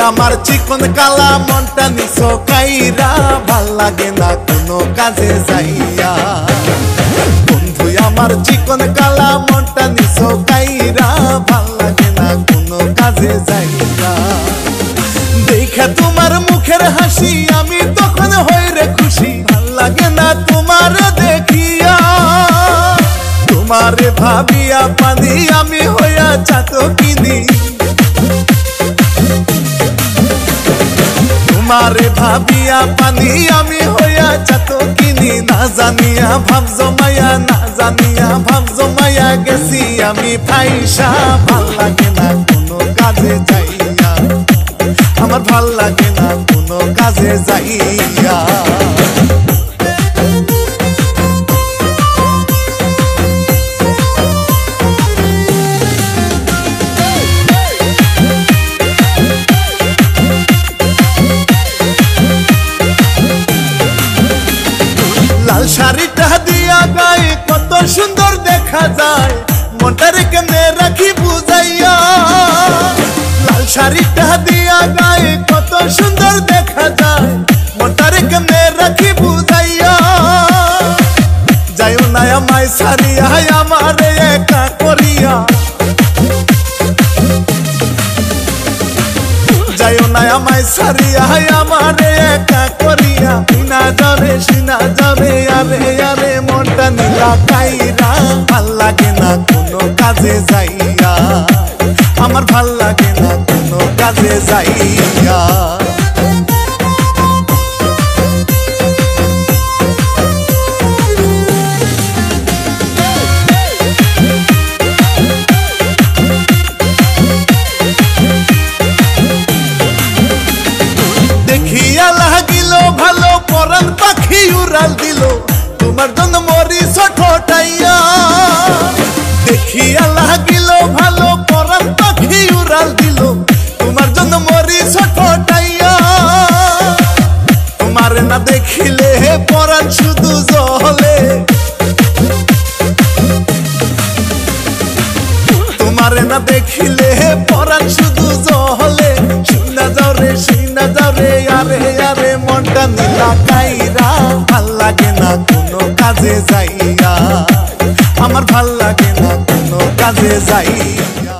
আমার চিকন কালা মনটা নিছো কাইরা, ভাল লাগে না কোনো কাজে যাইয়া। বন্ধু আমার চিকন কালা মনটা নিছো কাইরা, ভাল লাগে না কোনো কাজে যাইয়া। দেখে তোমার মুখের হাসি আমি তখন হই রে খুশি, ভাল লাগে না তোমার দেখিয়া। তোমারে ভাবিয়া পানি আমি হইয়া চাতকিনি, তোমারে ভাবিয়া পানি আমি হইয়া চাতকিনি। না জানিয়া ভাব জমাইয়া, না জানিয়া ভাব জমাইয়া গেছি আমি ফাইসা। ভাল লাগে না কোনো কাজে যাইয়া, আমার ভাল লাগে না কোনো কাজে যাইয়া। লাল শাড়িটা দিয়া গায়ে কত সুন্দর দেখা যায়, মনটারে কেমনে রাখি বুঝাইয়া। লাল শাড়িটা দিয়া গায়ে কত সুন্দর দেখা যায়, মনটারে কেমনে রাখি বুঝাইয়া। যাইও না আমায় ছাড়িয়া আমারে একা করিয়া, যাইও না আমায় ছাড়িয়া আমারে একা করিয়া। সিনা যাবে সিনা যাবে আরে আরে মনটা নীলা কাইরা, ভাল লাগে না কোনো কাজে যাইয়া, আমার ভাল লাগে না কোনো কাজে যাইয়া। দেখিয়া লাগিল ভালো পরাণ পাখি উড়াল দিল, তোমার জন্য মরি ছোটাইয়া। দেখিয়া লাগিল ভালো পরাণ পাখি উড়াল দিল, তোমার জন্য মরি ছোটাইয়া। তোমার না দেখিলে পরাণ শুধু জলে, তোমার না দেখিলে পরাণ শুধু জলে। শুনা যাও রে শুনা যাও রে আরে আরে মনটা নীলা কাইরা, ভাল লাগে না কোনো কাজে যাইয়া, আমার ভাল লাগে না কোনো কাজে যাইয়া।